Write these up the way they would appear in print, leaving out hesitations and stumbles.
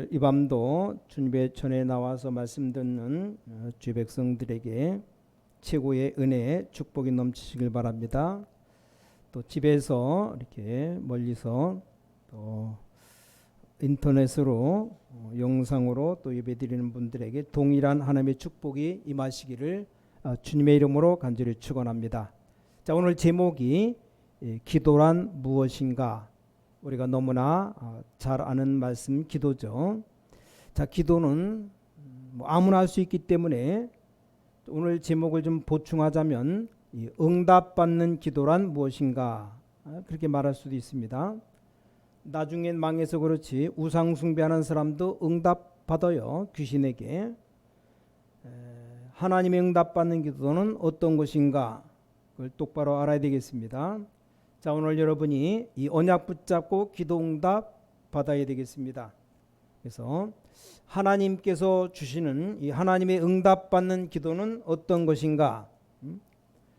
오늘 이 밤도 주님의 전에 나와서 말씀 듣는 주의 백성들에게 최고의 은혜, 축복이 넘치시길 바랍니다. 또 집에서 이렇게 멀리서 또 인터넷으로 영상으로 또 예배드리는 분들에게 동일한 하나님의 축복이 임하시기를 주님의 이름으로 간절히 축원합니다. 자, 오늘 제목이 기도란 무엇인가? 우리가 너무나 잘 아는 말씀 기도죠. 자, 기도는 아무나 할 수 있기 때문에 오늘 제목을 좀 보충하자면 응답받는 기도란 무엇인가? 그렇게 말할 수도 있습니다. 나중엔 망해서 그렇지 우상 숭배하는 사람도 응답받아요. 귀신에게. 하나님의 응답받는 기도는 어떤 것인가? 그걸 똑바로 알아야 되겠습니다. 자, 오늘 여러분이 이 언약 붙잡고 기도 응답 받아야 되겠습니다. 그래서 하나님께서 주시는 이 하나님의 응답받는 기도는 어떤 것인가?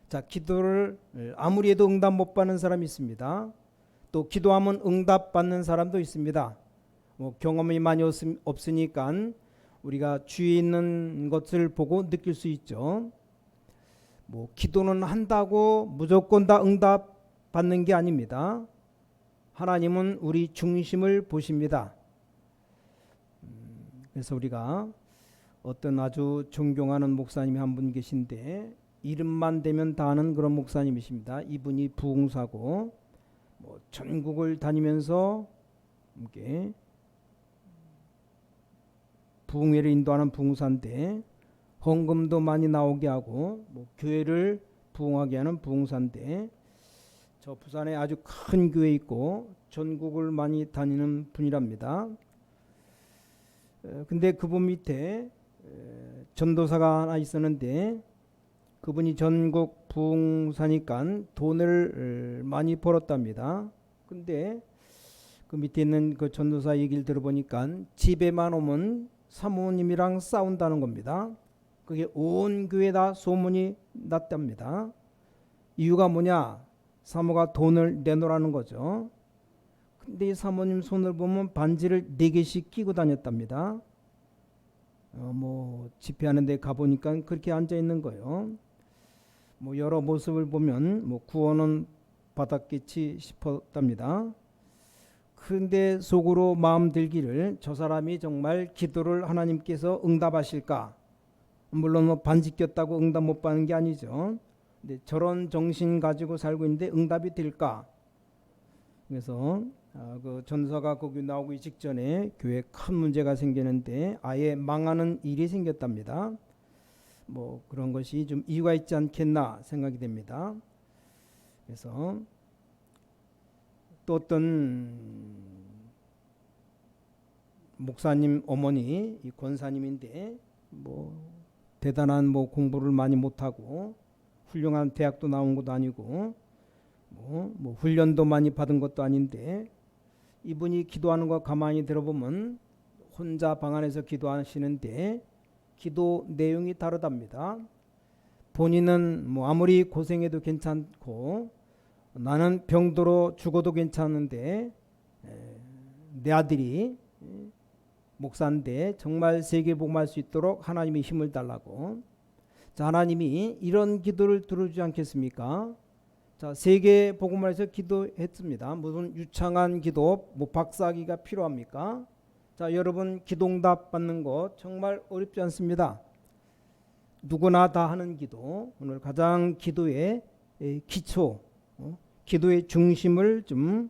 자, 기도를 아무리 해도 응답 못 받는 사람이 있습니다. 또 기도하면 응답 받는 사람도 있습니다. 경험이 많이 없으니까 우리가 주위에 있는 것을 보고 느낄 수 있죠. 기도는 한다고 무조건 다 응답 받는 게 아닙니다. 하나님은 우리 중심을 보십니다. 그래서 우리가 어떤 아주 존경하는 목사님이 한 분 계신데 이름만 대면 다 아는 그런 목사님이십니다. 이분이 부흥사고 전국을 다니면서 이렇게 부흥회를 인도하는 부흥사인데 헌금도 많이 나오게 하고 교회를 부흥하게 하는 부흥사인데 저 부산에 아주 큰 교회 있고 전국을 많이 다니는 분이랍니다. 근데 그분 밑에 전도사가 하나 있었는데 그분이 전국 부흥사니까 돈을 많이 벌었답니다. 근데 그 밑에 있는 그 전도사 얘기를 들어보니까 집에만 오면 사모님이랑 싸운다는 겁니다. 그게 온 교회 다 소문이 났답니다. 이유가 뭐냐? 사모가 돈을 내놓으라는 거죠. 근데 이 사모님 손을 보면 반지를 4개씩 끼고 다녔답니다. 집회하는 데 가보니까 그렇게 앉아있는 거예요. 여러 모습을 보면 구원은 받았겠지 싶었답니다. 그런데 속으로 마음 들기를 저 사람이 정말 기도를 하나님께서 응답하실까? 물론 반지 꼈다고 응답 못 받는 게 아니죠. 근데 저런 정신 가지고 살고 있는데 응답이 될까? 그래서 그 전사가 거기 나오기 직전에 교회에 큰 문제가 생기는데 아예 망하는 일이 생겼답니다. 그런 것이 좀 이유가 있지 않겠나 생각이 됩니다. 그래서 또 어떤 목사님 어머니 이 권사님인데 대단한 공부를 많이 못하고 훌륭한 대학도 나온 것도 아니고 훈련도 많이 받은 것도 아닌데 이분이 기도하는 거 가만히 들어보면 혼자 방 안에서 기도하시는데 기도 내용이 다르답니다. 본인은 아무리 고생해도 괜찮고 나는 병들어 죽어도 괜찮은데 내 아들이 목사인데 정말 세계 복음할 수 있도록 하나님이 힘을 달라고. 자, 하나님이 이런 기도를 들어주지 않겠습니까? 자, 세계 복음을 해서 기도했습니다. 무슨 유창한 기도, 박사학위가 필요합니까? 자, 여러분 기도응답 받는 거 정말 어렵지 않습니다. 누구나 다 하는 기도. 오늘 가장 기도의 기초, 기도의 중심을 좀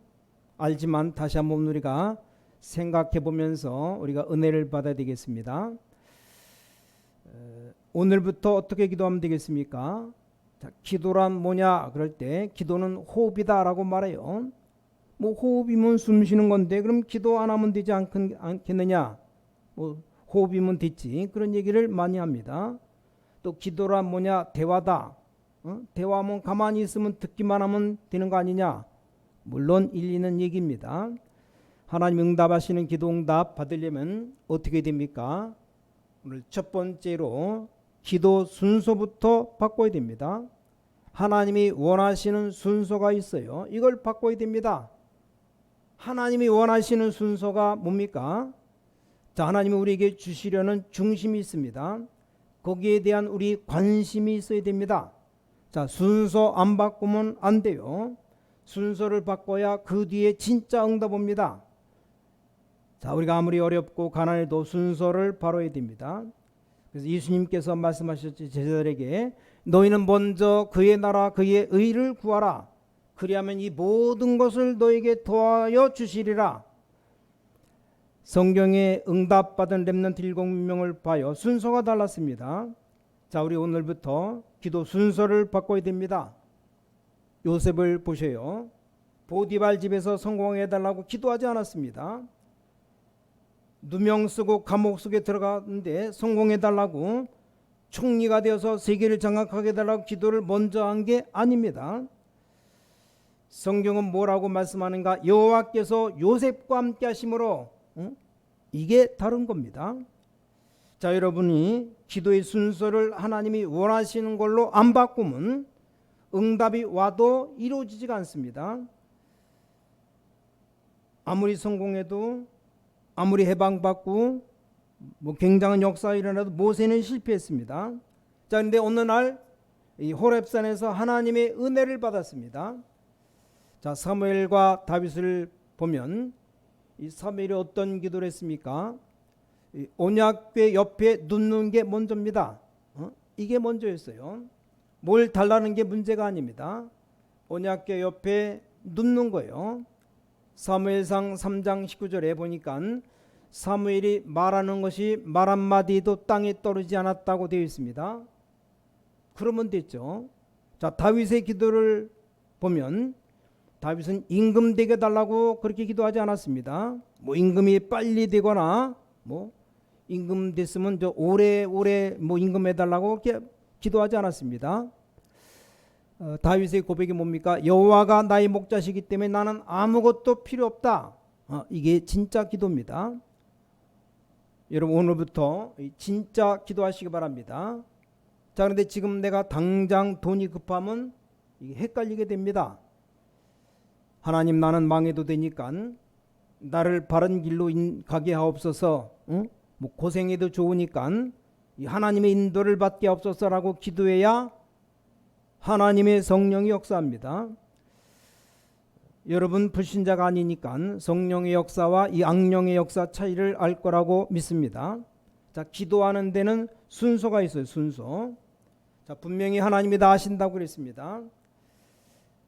알지만 다시 한번 우리가 생각해 보면서 우리가 은혜를 받아야 되겠습니다. 오늘부터 어떻게 기도하면 되겠습니까? 자, 기도란 뭐냐? 그럴 때 기도는 호흡이다라고 말해요. 호흡이면 숨 쉬는 건데 그럼 기도 안 하면 되지 않겠느냐? 호흡이면 됐지. 그런 얘기를 많이 합니다. 또 기도란 뭐냐? 대화다. 대화하면 가만히 있으면 듣기만 하면 되는 거 아니냐? 물론 일리 있는 얘기입니다. 하나님 응답하시는 기도 응답 받으려면 어떻게 됩니까? 오늘 첫 번째로 기도 순서부터 바꿔야 됩니다. 하나님이 원하시는 순서가 있어요. 이걸 바꿔야 됩니다. 하나님이 원하시는 순서가 뭡니까? 자, 하나님이 우리에게 주시려는 중심이 있습니다. 거기에 대한 우리 관심이 있어야 됩니다. 자, 순서 안 바꾸면 안 돼요. 순서를 바꿔야 그 뒤에 진짜 응답 옵니다. 자, 우리가 아무리 어렵고 가난해도 순서를 바로야 됩니다. 그래서 예수님께서 말씀하셨지, 제자들에게 너희는 먼저 그의 나라 그의 의를 구하라. 그리하면 이 모든 것을 너에게 더하여 주시리라. 성경에 응답받은 렘넌트 7명을 봐요. 순서가 달랐습니다. 자, 우리 오늘부터 기도 순서를 바꿔야 됩니다. 요셉을 보세요. 보디발 집에서 성공해달라고 기도하지 않았습니다. 누명 쓰고 감옥 속에 들어갔는데 성공해달라고, 총리가 되어서 세계를 장악하게 해달라고 기도를 먼저 한 게 아닙니다. 성경은 뭐라고 말씀하는가? 여호와께서 요셉과 함께 하심으로, 이게 다른 겁니다. 자, 여러분이 기도의 순서를 하나님이 원하시는 걸로 안 바꾸면 응답이 와도 이루어지지가 않습니다. 아무리 성공해도, 아무리 해방받고 굉장한 역사가 일어나도 모세는 실패했습니다. 자, 그런데 어느 날 이 호렙산에서 하나님의 은혜를 받았습니다. 자, 사무엘과 다윗을 보면 이 사무엘이 어떤 기도를 했습니까? 이 언약궤 옆에 눕는 게 먼저입니다. 이게 먼저였어요. 뭘 달라는 게 문제가 아닙니다. 언약궤 옆에 눕는 거예요. 사무엘상 3장 19절에 보니까 사무엘이 말하는 것이 말 한마디도 땅에 떨어지지 않았다고 되어 있습니다. 그러면 됐죠. 자, 다윗의 기도를 보면 다윗은 임금 되게 달라고 그렇게 기도하지 않았습니다. 뭐 임금이 빨리 되거나 뭐 임금 됐으면 저 오래오래 뭐 임금 해달라고 그렇게 기도하지 않았습니다. 다윗의 고백이 뭡니까? 여호와가 나의 목자시기 때문에 나는 아무것도 필요 없다. 이게 진짜 기도입니다. 여러분, 오늘부터 진짜 기도하시기 바랍니다. 자, 그런데 지금 내가 당장 돈이 급하면 이게 헷갈리게 됩니다. 하나님, 나는 망해도 되니까 나를 바른 길로 가게 하옵소서. 뭐 고생해도 좋으니까 하나님의 인도를 받게 하옵소서라고 기도해야 하나님의 성령이 역사합니다. 여러분 불신자가 아니니까 성령의 역사와 이 악령의 역사 차이를 알 거라고 믿습니다. 자, 기도하는 데는 순서가 있어요. 순서. 자, 분명히 하나님이 다 하신다고 그랬습니다.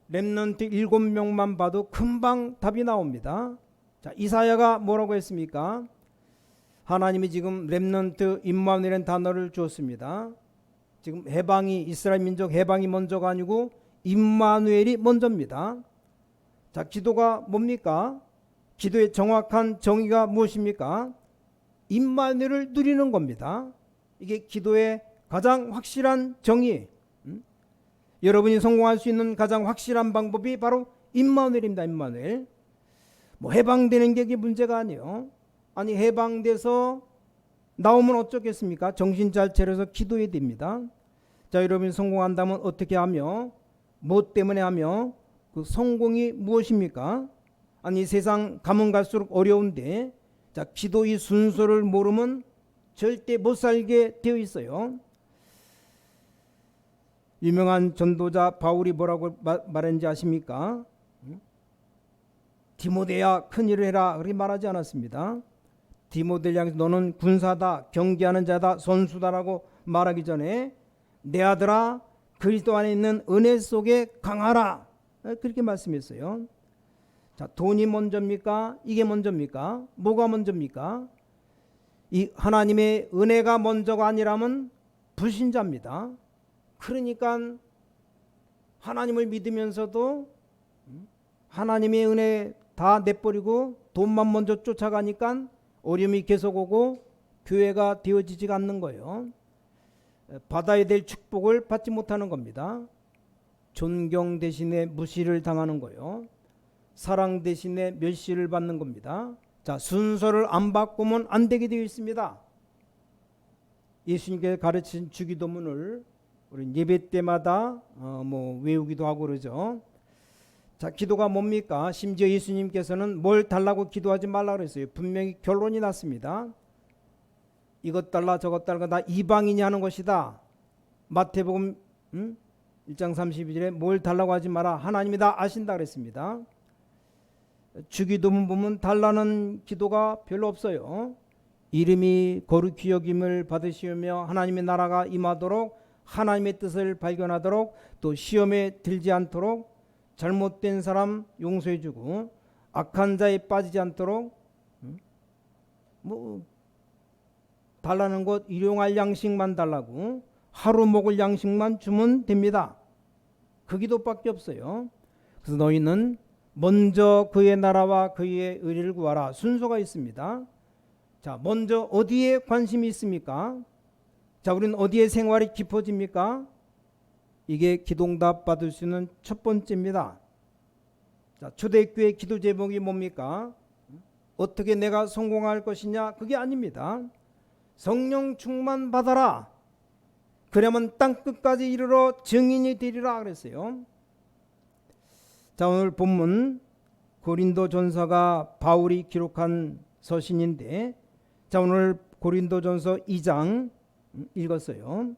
렘넌트 7명만 봐도 금방 답이 나옵니다. 자, 이사야가 뭐라고 했습니까? 하나님이 지금 렘넌트 임마누엘이라는 단어를 주었습니다. 지금 해방이, 이스라엘 민족 해방이 먼저가 아니고 임마누엘이 먼저입니다. 자, 기도가 뭡니까? 기도의 정확한 정의가 무엇입니까? 임마누엘을 누리는 겁니다. 이게 기도의 가장 확실한 정의. 여러분이 성공할 수 있는 가장 확실한 방법이 바로 임마누엘입니다. 임마누엘. 뭐 해방되는 게 문제가 아니에요. 아니, 해방돼서 나오면 어쩌겠습니까? 정신 잘 차려서 기도해야 됩니다. 자, 여러분이 성공한다면 어떻게 하며, 뭐 때문에 하며, 그 성공이 무엇입니까? 아니, 세상 가면 갈수록 어려운데, 자, 기도의 순서를 모르면 절대 못 살게 되어 있어요. 유명한 전도자 바울이 뭐라고 말했는지 아십니까? 디모데야, 큰일을 해라, 그렇게 말하지 않았습니다. 디모데를 향해서 너는 군사다, 경계하는 자다, 선수다라고 말하기 전에 내 아들아, 그리스도 안에 있는 은혜 속에 강하라, 그렇게 말씀했어요. 자, 돈이 먼저입니까? 이게 먼저입니까? 뭐가 먼저입니까? 이 하나님의 은혜가 먼저가 아니라면 불신자입니다. 그러니까 하나님을 믿으면서도 하나님의 은혜 다 내버리고 돈만 먼저 쫓아가니까 어려움이 계속 오고 교회가 되어지지가 않는 거예요. 받아야 될 축복을 받지 못하는 겁니다. 존경 대신에 무시를 당하는 거예요. 사랑 대신에 멸시를 받는 겁니다. 자, 순서를 안 바꾸면 안 되게 되어 있습니다. 예수님께서 가르친 주기도문을 우리 예배 때마다 외우기도 하고 그러죠. 자, 기도가 뭡니까? 심지어 예수님께서는 뭘 달라고 기도하지 말라 그랬어요. 분명히 결론이 났습니다. 이것 달라 저것 달라 다 이방인이 하는 것이다. 마태복음 1장 32절에 뭘 달라고 하지 마라. 하나님이 다 아신다 그랬습니다. 주기도문 보면 달라는 기도가 별로 없어요. 이름이 거룩히 여김을 받으시며 하나님의 나라가 임하도록, 하나님의 뜻을 발견하도록, 또 시험에 들지 않도록, 잘못된 사람 용서해주고 악한 자에 빠지지 않도록, 뭐 달라는 것 일용할 양식만 달라고, 하루 먹을 양식만 주면 됩니다. 그 기도밖에 없어요. 그래서 너희는 먼저 그의 나라와 그의 의를 구하라. 순서가 있습니다. 자, 먼저 어디에 관심이 있습니까? 자, 우리는 어디에 생활이 깊어집니까? 이게 기도응답 받을 수 있는 첫 번째입니다. 자, 초대교회 기도 제목이 뭡니까? 어떻게 내가 성공할 것이냐? 그게 아닙니다. 성령 충만 받아라. 그러면 땅끝까지 이르러 증인이 되리라 그랬어요. 자, 오늘 본문 고린도전서가 바울이 기록한 서신인데, 자, 오늘 고린도전서 2장 읽었어요.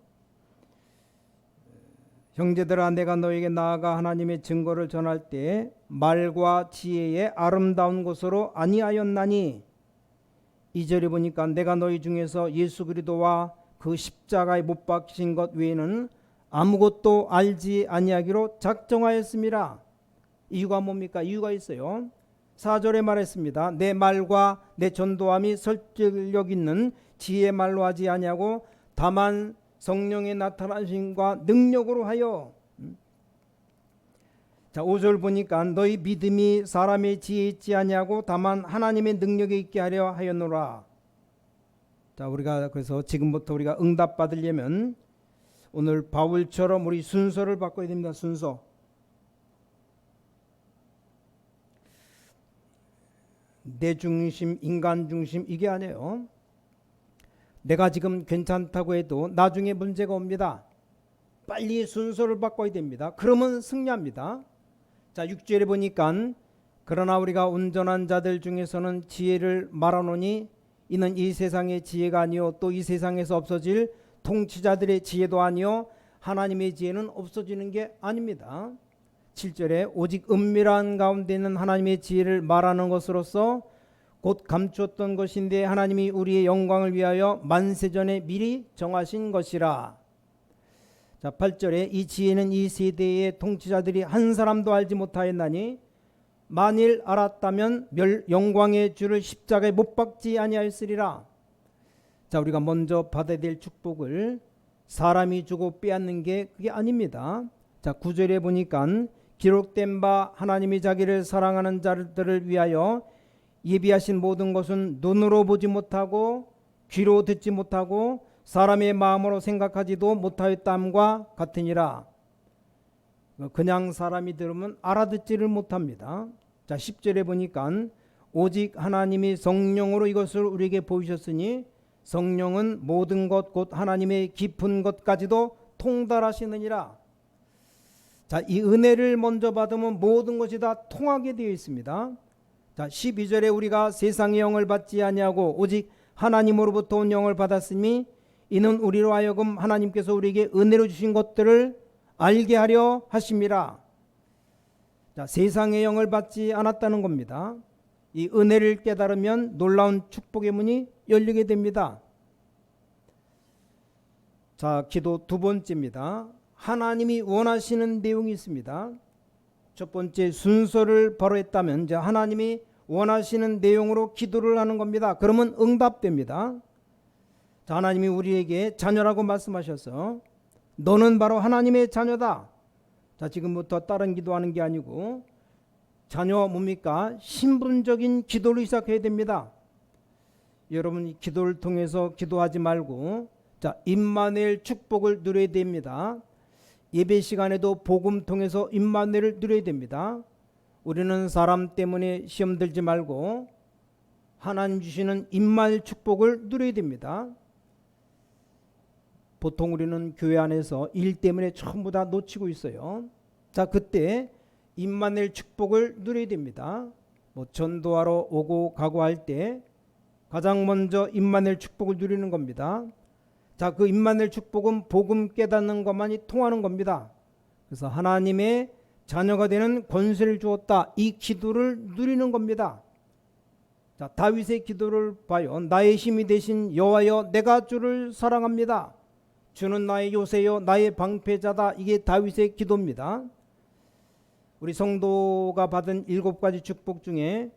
형제들아, 내가 너에게 나아가 하나님의 증거를 전할 때 말과 지혜의 아름다운 것으로 아니하였나니, 2절에 보니까 내가 너희 중에서 예수 그리스도와 그 십자가에 못 박히신 것 외에는 아무것도 알지 아니하기로 작정하였습니다. 이유가 뭡니까? 이유가 있어요. 4절에 말했습니다. 내 말과 내 전도함이 설득력 있는 지혜의 말로 하지 아니하고 다만 성령의 나타나심과 능력으로 하여. 자, 5절 보니까 너희 믿음이 사람의 지혜에 있지 아니하고 다만 하나님의 능력에 있게 하려 하였노라. 자, 우리가 그래서 지금부터 우리가 응답 받으려면 오늘 바울처럼 우리 순서를 바꿔야 됩니다. 순서. 내 중심, 인간 중심 이게 아니에요. 내가 지금 괜찮다고 해도 나중에 문제가 옵니다. 빨리 순서를 바꿔야 됩니다. 그러면 승리합니다. 자, 6절에 보니까 그러나 우리가 온전한 자들 중에서는 지혜를 말하노니 이는 이 세상의 지혜가 아니요 또 이 세상에서 없어질 통치자들의 지혜도 아니요 하나님의 지혜는 없어지는 게 아닙니다. 7절에 오직 은밀한 가운데 있는 하나님의 지혜를 말하는 것으로서 곧 감추었던 것인데 하나님이 우리의 영광을 위하여 만세전에 미리 정하신 것이라. 자, 8절에 이 지혜는 이 세대의 통치자들이 한 사람도 알지 못하였나니 만일 알았다면 영광의 주를 십자가에 못 박지 아니하였으리라. 자, 우리가 먼저 받아야 될 축복을 사람이 주고 빼앗는 게 그게 아닙니다. 자, 9절에 보니까 기록된 바 하나님이 자기를 사랑하는 자들을 위하여 예비하신 모든 것은 눈으로 보지 못하고 귀로 듣지 못하고 사람의 마음으로 생각하지도 못하였담과 같으니라. 그냥 사람이 들으면 알아듣지를 못합니다. 자, 10절에 보니까 오직 하나님이 성령으로 이것을 우리에게 보이셨으니 성령은 모든 것 곧 하나님의 깊은 것까지도 통달하시느니라. 자, 이 은혜를 먼저 받으면 모든 것이 다 통하게 되어 있습니다. 자, 12절에 우리가 세상의 영을 받지 아니하고 오직 하나님으로부터 온 영을 받았으니 이는 우리로 하여금 하나님께서 우리에게 은혜로 주신 것들을 알게 하려 하심이라. 자, 세상의 영을 받지 않았다는 겁니다. 이 은혜를 깨달으면 놀라운 축복의 문이 열리게 됩니다. 자, 기도 두 번째입니다. 하나님이 원하시는 내용이 있습니다. 첫 번째 순서를 바로 했다면 이제 하나님이 원하시는 내용으로 기도를 하는 겁니다. 그러면 응답됩니다. 자, 하나님이 우리에게 자녀라고 말씀하셔서 너는 바로 하나님의 자녀다. 자, 지금부터 다른 기도하는 게 아니고 자녀 뭡니까? 신분적인 기도를 시작해야 됩니다. 여러분 기도를 통해서 기도하지 말고 자, 임마누엘 축복을 누려야 됩니다. 예배 시간에도 복음 통해서 임마누엘을 누려야 됩니다. 우리는 사람 때문에 시험 들지 말고 하나님 주시는 임마누엘 축복을 누려야 됩니다. 보통 우리는 교회 안에서 일 때문에 전부 다 놓치고 있어요. 자, 그때 임마누엘 축복을 누려야 됩니다. 뭐 전도하러 오고 가고 할 때 가장 먼저 임마누엘 축복을 누리는 겁니다. 자, 그 임마누엘 축복은 복음 깨닫는 것만이 통하는 겁니다. 그래서 하나님의 자녀가 되는 권세를 주었다. 이 기도를 누리는 겁니다. 자, 다윗의 기도를 봐요. 나의 힘이 되신 여호와여, 내가 주를 사랑합니다. 주는 나의 요새요, 나의 방패자다. 이게 다윗의 기도입니다. 우리 성도가 받은 7가지 축복 중에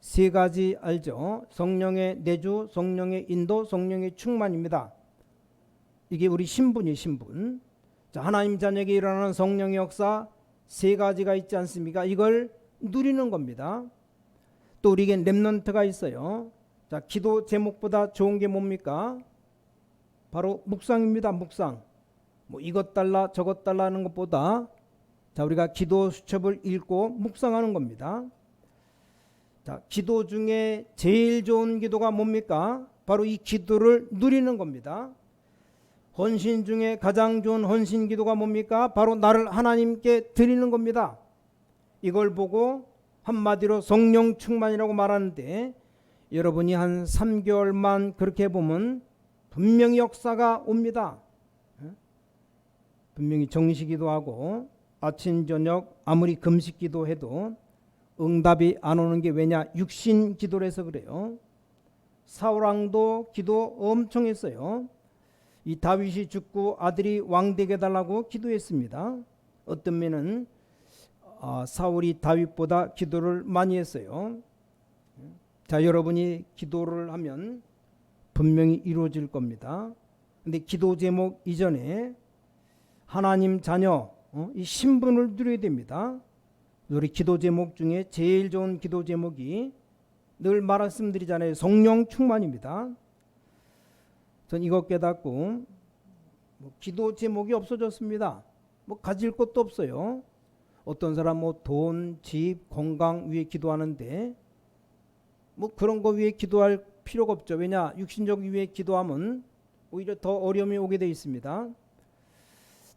3가지 알죠? 성령의 내주, 성령의 인도, 성령의 충만입니다. 이게 우리 신분이 신분. 자, 하나님 자녀에게 일어나는 성령의 역사 3가지가 있지 않습니까? 이걸 누리는 겁니다. 또 우리에게 렘넌트가 있어요. 자, 기도 제목보다 좋은 게 뭡니까? 바로 묵상입니다. 묵상. 뭐 이것 달라 저것 달라 하는 것보다 자, 우리가 기도 수첩을 읽고 묵상하는 겁니다. 자, 기도 중에 제일 좋은 기도가 뭡니까? 바로 이 기도를 누리는 겁니다. 헌신 중에 가장 좋은 헌신 기도가 뭡니까? 바로 나를 하나님께 드리는 겁니다. 이걸 보고 한마디로 성령 충만이라고 말하는데, 여러분이 한 3개월만 그렇게 보면 분명히 역사가 옵니다. 분명히 정식기도 하고 아침 저녁 아무리 금식기도 해도 응답이 안 오는 게 왜냐? 육신 기도를 해서 그래요. 사울왕도 기도 엄청 했어요. 이 다윗이 죽고 아들이 왕 되게 해달라고 기도했습니다. 어떤 면은 사울이 다윗보다 기도를 많이 했어요. 자, 여러분이 기도를 하면 분명히 이루어질 겁니다. 근데 기도 제목 이전에 하나님 자녀, 이 신분을 누려야 됩니다. 우리 기도 제목 중에 제일 좋은 기도 제목이 늘 말씀드리잖아요. 성령 충만입니다. 전 이거 깨닫고 기도 제목이 없어졌습니다. 가질 것도 없어요. 어떤 사람 돈, 집, 건강 위해 기도하는데 그런 거 위해 기도할 필요가 없죠. 왜냐? 육신적 위해 기도하면 오히려 더 어려움이 오게 되어 있습니다.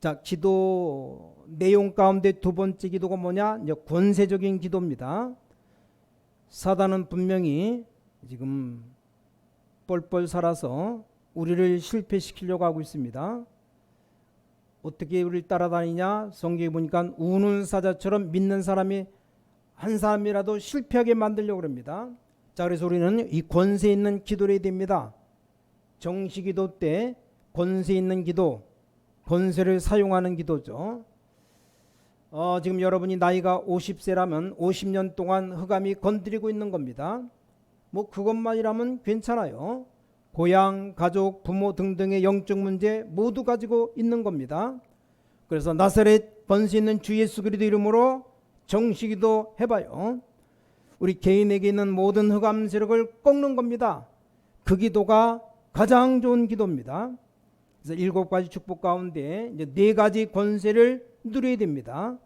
자, 기도 내용 가운데 2번째 기도가 뭐냐? 이제 권세적인 기도입니다. 사단은 분명히 지금 뻘뻘 살아서 우리를 실패시키려고 하고 있습니다. 어떻게 우리를 따라다니냐? 성경에 보니까 우는 사자처럼 믿는 사람이 한 사람이라도 실패하게 만들려고 합니다. 자, 그래서 우리는 이 권세 있는 기도를 해야 됩니다. 정시기도 때 권세 있는 기도, 권세를 사용하는 기도죠. 지금 여러분이 나이가 50세라면 50년 동안 흑암이 건드리고 있는 겁니다. 그것만이라면 괜찮아요. 고향, 가족, 부모 등등의 영적 문제 모두 가지고 있는 겁니다. 그래서 나사렛 권세 있는 주 예수 그리스도 이름으로 정시기도 해봐요. 우리 개인에게 있는 모든 흑암 세력을 꺾는 겁니다. 그 기도가 가장 좋은 기도입니다. 그래서 7가지 축복 가운데 이제 4가지 권세를 누려야 됩니다.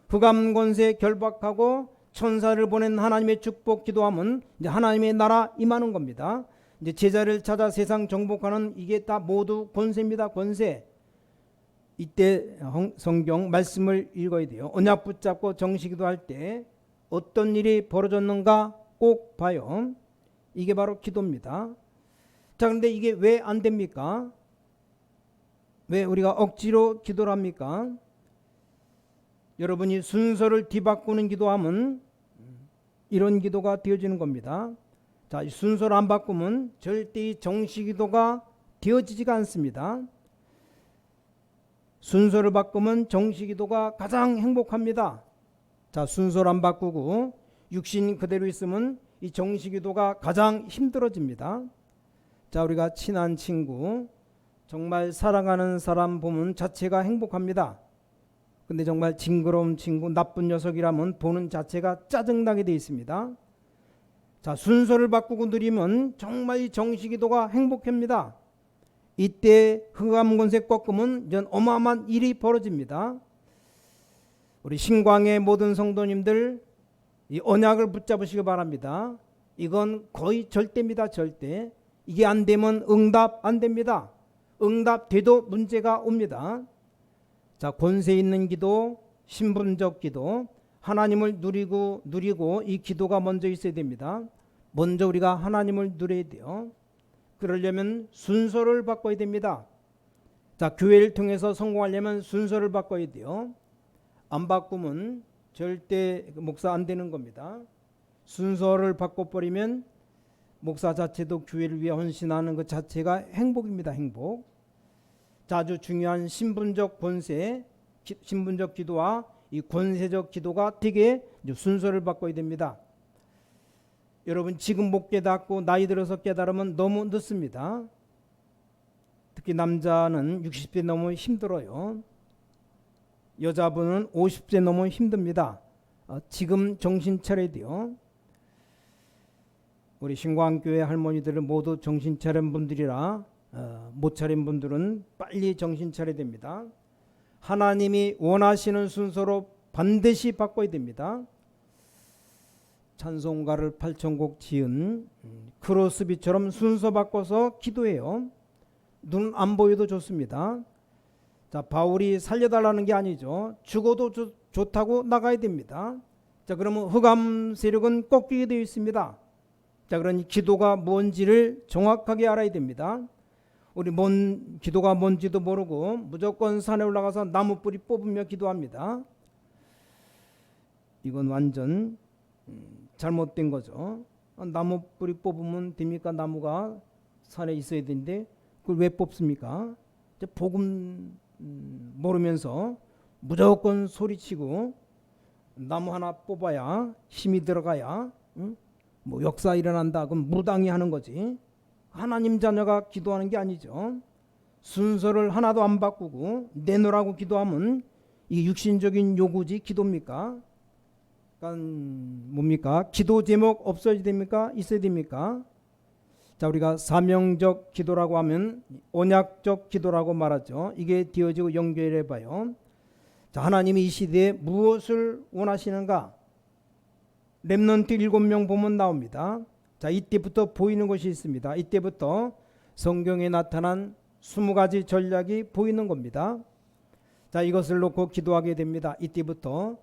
흑암 권세 결박하고 천사를 보낸 하나님의 축복 기도하면 이제 하나님의 나라 임하는 겁니다. 이제 제자를 찾아 세상 정복하는 이게 다 모두 권세입니다. 권세. 이때 성경 말씀을 읽어야 돼요. 언약 붙잡고 정시기도 할 때 어떤 일이 벌어졌는가 꼭 봐요. 이게 바로 기도입니다. 자, 그런데 이게 왜 안 됩니까? 왜 우리가 억지로 기도를 합니까? 여러분이 순서를 뒤바꾸는 기도하면 이런 기도가 되어지는 겁니다. 자, 이 순서를 안 바꾸면 절대 이 정시기도가 되어지지가 않습니다. 순서를 바꾸면 정시기도가 가장 행복합니다. 자, 순서를 안 바꾸고 육신 그대로 있으면 이 정시기도가 가장 힘들어집니다. 자, 우리가 친한 친구, 정말 사랑하는 사람 보면 자체가 행복합니다. 근데 정말 징그러운 친구, 나쁜 녀석이라면 보는 자체가 짜증나게 되어 있습니다. 자, 순서를 바꾸고 누리면 정말 이 정시기도가 행복합니다. 이때 흑암 권세 꺾으면 전 어마어마한 일이 벌어집니다. 우리 신광의 모든 성도님들 이 언약을 붙잡으시기 바랍니다. 이건 거의 절대입니다. 절대. 이게 안 되면 응답 안 됩니다. 응답 돼도 문제가 옵니다. 자, 권세 있는 기도, 신분적 기도, 하나님을 누리고 이 기도가 먼저 있어야 됩니다. 먼저 우리가 하나님을 누려야 돼요. 그러려면 순서를 바꿔야 됩니다. 자, 교회를 통해서 성공하려면 순서를 바꿔야 돼요. 안 바꾸면 절대 목사 안 되는 겁니다. 순서를 바꿔버리면 목사 자체도 교회를 위해 헌신하는 것 자체가 행복입니다. 행복. 자, 아주 중요한 신분적 권세, 신분적 기도와 이 권세적 기도가 되게 순서를 바꿔야 됩니다. 여러분 지금 못 깨닫고 나이 들어서 깨달으면 너무 늦습니다. 특히 남자는 60세 넘으면 힘들어요. 여자분은 50세 넘으면 힘듭니다. 지금 정신 차려야 돼요. 우리 신광교회 할머니들은 모두 정신 차린 분들이라 못 차린 분들은 빨리 정신 차려야 됩니다. 하나님이 원하시는 순서로 반드시 바꿔야 됩니다. 찬송가를 8,000곡 지은 크로스비처럼 순서 바꿔서 기도해요. 눈 안 보여도 좋습니다. 자, 바울이 살려달라는 게 아니죠. 죽어도 좋다고 나가야 됩니다. 자, 그러면 흑암 세력은 꺾이게 되어 있습니다. 자, 그러니 기도가 뭔지를 정확하게 알아야 됩니다. 우리 기도가 뭔지도 모르고 무조건 산에 올라가서 나무 뿌리 뽑으며 기도합니다. 이건 완전 잘못된 거죠. 나무 뿌리 뽑으면 됩니까? 나무가 산에 있어야 되는데 그걸 왜 뽑습니까? 복음 모르면서 무조건 소리치고 나무 하나 뽑아야 힘이 들어가야 뭐 역사 일어난다 그럼 무당이 하는 거지. 하나님 자녀가 기도하는 게 아니죠. 순서를 하나도 안 바꾸고 내놓으라고 기도하면 이게 육신적인 요구지 기도입니까? 그러니까 뭡니까? 기도 제목 없어야 됩니까? 있어야 됩니까? 자, 우리가 사명적 기도라고 하면 언약적 기도라고 말하죠. 이게 되어지고 연결해 봐요. 자, 하나님이 이 시대에 무엇을 원하시는가? 렘넌트 7명 보면 나옵니다. 자, 이때부터 보이는 것이 있습니다. 이때부터 성경에 나타난 20가지 전략이 보이는 겁니다. 자, 이것을 놓고 기도하게 됩니다. 이때부터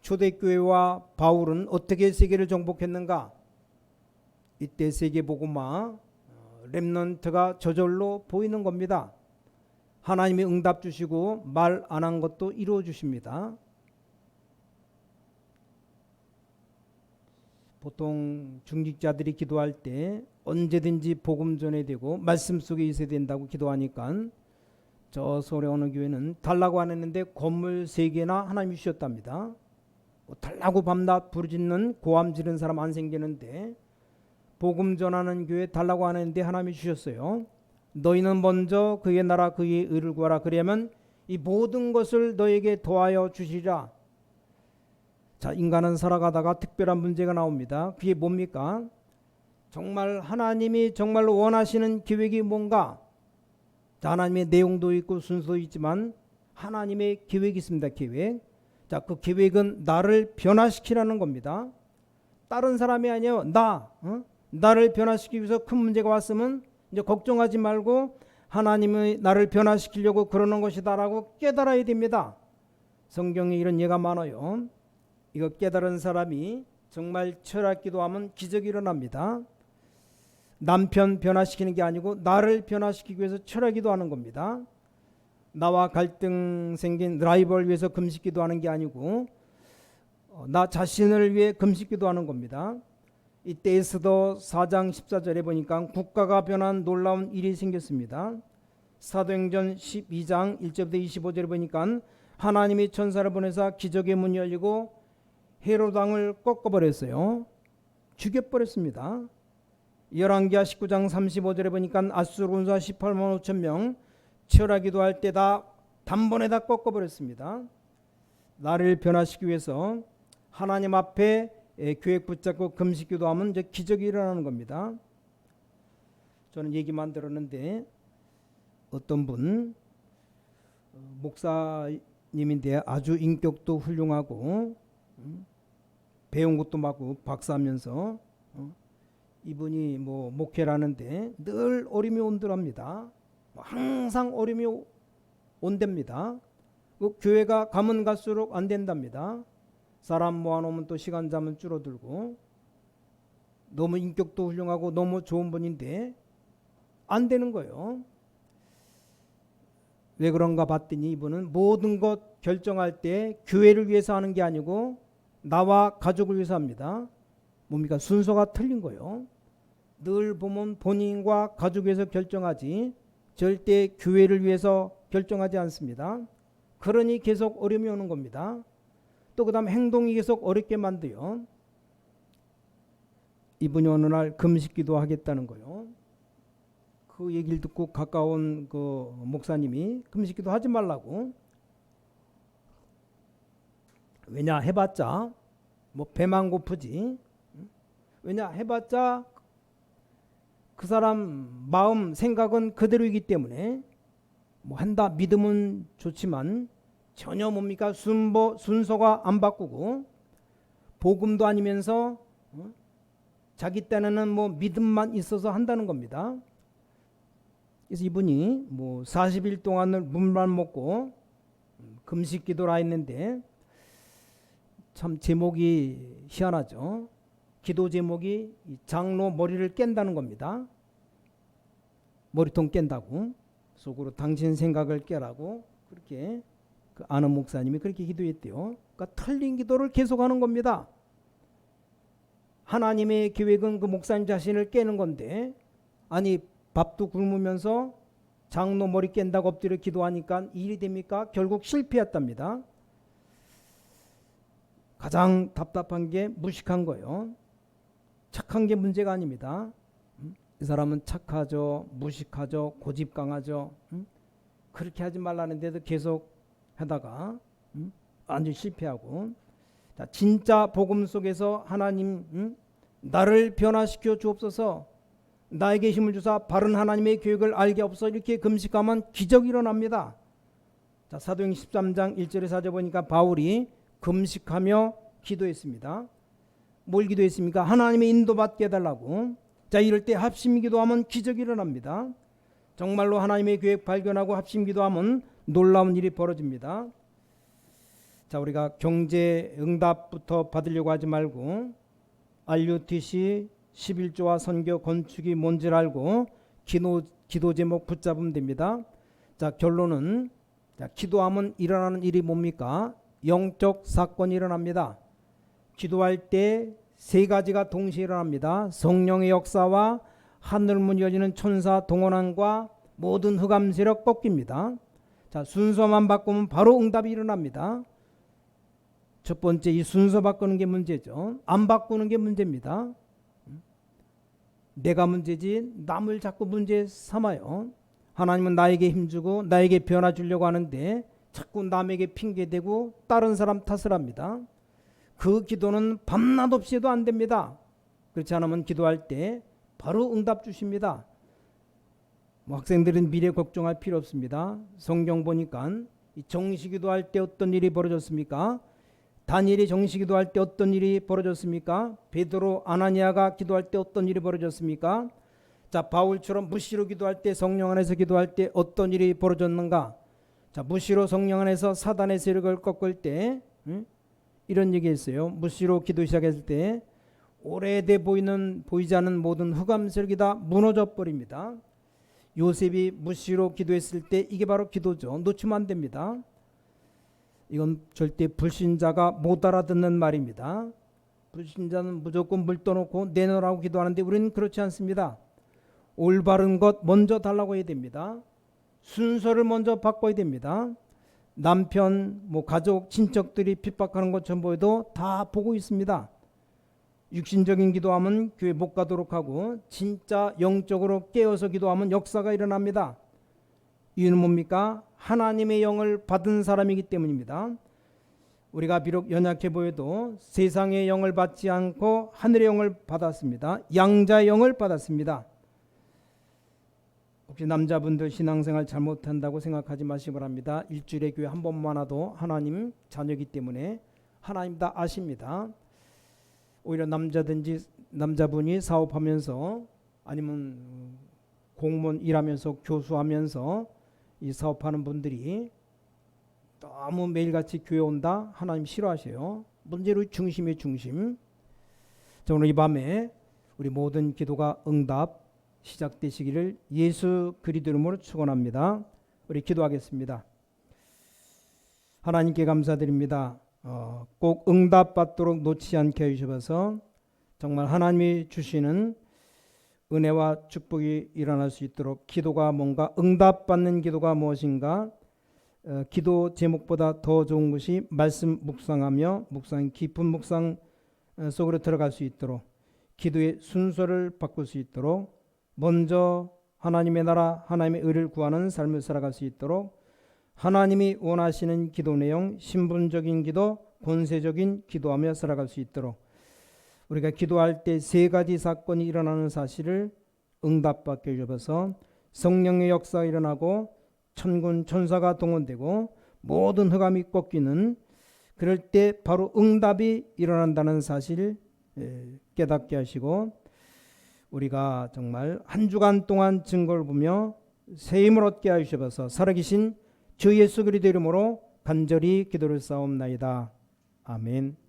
초대교회와 바울은 어떻게 세계를 정복했는가? 이때 세계복음화 렘넌트가 저절로 보이는 겁니다. 하나님이 응답 주시고 말 안 한 것도 이루어 주십니다. 보통 중직자들이 기도할 때 언제든지 복음 전해야 되고 말씀 속에 있어야 된다고 기도하니까 저 서울에 어느 교회는 달라고 안 했는데 건물 3개나 하나님이 주셨답니다. 뭐 달라고 밤낮 부르짖는 고함 지르는 사람 안 생기는데 복음 전하는 교회 달라고 안 했는데 하나님이 주셨어요. 너희는 먼저 그의 나라 그의 의를 구하라. 그러면 이 모든 것을 너에게 더하여 주시리라. 자, 인간은 살아가다가 특별한 문제가 나옵니다. 그게 뭡니까? 정말 하나님이 정말로 원하시는 계획이 뭔가? 자, 하나님의 내용도 있고 순서도 있지만 하나님의 계획이 있습니다. 계획. 자, 그 계획은 나를 변화시키라는 겁니다. 다른 사람이 아니에요. 나를 변화시키기 위해서 큰 문제가 왔으면 이제 걱정하지 말고 하나님이 나를 변화시키려고 그러는 것이다라고 깨달아야 됩니다. 성경에 이런 예가 많아요. 이거 깨달은 사람이 정말 철학기도 하면 기적이 일어납니다. 남편 변화시키는 게 아니고 나를 변화시키기 위해서 철학기도 하는 겁니다. 나와 갈등 생긴 라이벌을 위해서 금식기도 하는 게 아니고 나 자신을 위해 금식기도 하는 겁니다. 이때 에스더 4장 14절에 보니까 국가가 변한 놀라운 일이 생겼습니다. 사도행전 12장 1절부터 25절에 보니까 하나님이 천사를 보내사 기적의 문이 열리고 헤롯 왕을 꺾어버렸어요. 죽여버렸습니다. 열왕기하 19장 35절에 보니까 아수르 군사 18만 5천 명 치열하기도 할 때 다 단번에 다 꺾어버렸습니다. 나를 변화시키기 위해서 하나님 앞에 계획 붙잡고 금식기도 하면 이제 기적이 일어나는 겁니다. 저는 얘기만 들었는데 어떤 분 목사님인데 아주 인격도 훌륭하고 배운 것도 많고 박사하면서 이분이 뭐 목회를 하는데 늘 어려움이 온더랍니다. 항상 어려움이 온답니다. 그 교회가 가면 갈수록 안 된답니다. 사람 모아놓으면 또 시간 자면 줄어들고 너무 인격도 훌륭하고 너무 좋은 분인데 안 되는 거예요. 왜 그런가 봤더니 이분은 모든 것 결정할 때 교회를 위해서 하는 게 아니고 나와 가족을 위해서 합니다. 뭡니까? 순서가 틀린 거예요. 늘 보면 본인과 가족 위해서 결정하지 절대 교회를 위해서 결정하지 않습니다. 그러니 계속 어려움이 오는 겁니다. 또 그 다음 행동이 계속 어렵게 만들어요. 이분이 어느 날 금식기도 하겠다는 거예요. 그 얘기를 듣고 가까운 그 목사님이 금식기도 하지 말라고. 왜냐 해봤자 뭐 배만 고프지. 왜냐 해봤자 그 사람 마음 생각은 그대로이기 때문에 뭐 한다 믿음은 좋지만 전혀 뭡니까 순서가 안 바꾸고 복음도 아니면서 자기 딴에는 뭐 믿음만 있어서 한다는 겁니다. 그래서 이분이 뭐 40일 동안을 물만 먹고 금식 기도를 했는데 참 제목이 희한하죠. 기도 제목이 장로 머리를 깬다는 겁니다. 머리통 깬다고. 속으로 당신 생각을 깨라고 그렇게 그 아는 목사님이 그렇게 기도했대요. 그러니까 틀린 기도를 계속하는 겁니다. 하나님의 계획은 그 목사님 자신을 깨는 건데 아니 밥도 굶으면서 장로 머리 깬다고 엎드려 기도하니까 일이 됩니까? 결국 실패했답니다. 가장 답답한 게 무식한 거예요. 착한 게 문제가 아닙니다. 이 사람은 착하죠, 무식하죠, 고집 강하죠. 그렇게 하지 말라는데도 계속 하다가 완전 실패하고. 자, 진짜 복음 속에서 하나님 나를 변화시켜 주옵소서, 나에게 힘을 주사 바른 하나님의 계획을 알게 없어 이렇게 금식하면 기적이 일어납니다. 자, 사도행 13장 1절에 4절 보니까 바울이 금식하며 기도했습니다. 뭘 기도했습니까? 하나님의 인도받게 해달라고. 자, 이럴 때 합심 기도하면 기적이 일어납니다. 정말로 하나님의 계획 발견하고 합심 기도하면 놀라운 일이 벌어집니다. 자, 우리가 경제 응답부터 받으려고 하지 말고 RUTC 11조와 선교 건축이 뭔지를 알고 기도 제목 붙잡으면 됩니다. 자, 결론은 자, 기도하면 일어나는 일이 뭡니까? 영적 사건이 일어납니다. 기도할 때 세 가지가 동시에 일어납니다. 성령의 역사와 하늘문 열리는 천사 동원함과 모든 흑암 세력 꺾입니다. 자, 순서만 바꾸면 바로 응답이 일어납니다. 첫 번째 이 순서 바꾸는 게 문제죠. 안 바꾸는 게 문제입니다. 내가 문제지 남을 자꾸 문제 삼아요. 하나님은 나에게 힘주고 나에게 변화 주려고 하는데 자꾸 남에게 핑계대고 다른 사람 탓을 합니다. 그 기도는 밤낮 없이 해도 안 됩니다. 그렇지 않으면 기도할 때 바로 응답 주십니다. 뭐 학생들은 미래 걱정할 필요 없습니다. 성경 보니까 정시기도 할 때 어떤 일이 벌어졌습니까? 다니엘이 정시기도 할 때 어떤 일이 벌어졌습니까? 베드로 아나니아가 기도할 때 어떤 일이 벌어졌습니까? 자, 바울처럼 무시로 기도할 때 성령 안에서 기도할 때 어떤 일이 벌어졌는가? 자, 무시로 성령 안에서 사단의 세력을 꺾을 때 이런 얘기했어요. 무시로 기도 시작했을 때 오래돼 보이지 않는 모든 흑암 세력이 다 무너져 버립니다. 요셉이 무시로 기도했을 때 이게 바로 기도죠. 놓치면 안 됩니다. 이건 절대 불신자가 못 알아듣는 말입니다. 불신자는 무조건 물 떠놓고 내놓으라고 기도하는데 우리는 그렇지 않습니다. 올바른 것 먼저 달라고 해야 됩니다. 순서를 먼저 바꿔야 됩니다. 남편, 가족, 친척들이 핍박하는 것 전부에도 다 보고 있습니다. 육신적인 기도하면 교회 못 가도록 하고 진짜 영적으로 깨어서 기도하면 역사가 일어납니다. 이유는 뭡니까? 하나님의 영을 받은 사람이기 때문입니다. 우리가 비록 연약해 보여도 세상의 영을 받지 않고 하늘의 영을 받았습니다. 양자의 영을 받았습니다. 혹시 남자분들 신앙생활 잘못한다고 생각하지 마시기 바랍니다. 일주일에 교회 한 번만 와도 하나님 자녀이기 때문에 하나님 다 아십니다. 오히려 남자분이 사업하면서 아니면 공무원 일하면서 교수하면서 이 사업하는 분들이 너무 매일같이 교회 온다? 하나님 싫어하세요. 문제로 중심의 중심. 자, 오늘 이 밤에 우리 모든 기도가 응답 시작되시기를 예수 그리스도 이름으로 축원합니다. 우리 기도하겠습니다. 하나님께 감사드립니다. 꼭 응답받도록 놓지 않게 해주셔서 정말 하나님이 주시는 은혜와 축복이 일어날 수 있도록 기도가 뭔가 응답받는 기도가 무엇인가 기도 제목보다 더 좋은 것이 말씀 묵상하며 깊은 묵상 속으로 들어갈 수 있도록 기도의 순서를 바꿀 수 있도록 먼저 하나님의 나라 하나님의 의를 구하는 삶을 살아갈 수 있도록 하나님이 원하시는 기도 내용 신분적인 기도 권세적인 기도하며 살아갈 수 있도록 우리가 기도할 때 세 가지 사건이 일어나는 사실을 응답받게 해주셔서 성령의 역사가 일어나고 천군 천사가 동원되고 모든 흑암이 꺾이는 그럴 때 바로 응답이 일어난다는 사실을 깨닫게 하시고 우리가 정말 한 주간 동안 증거를 보며 새 힘을 얻게 하셔서 살아계신 주 예수 그리스도 이름으로 간절히 기도를 쌓옵나이다. 아멘.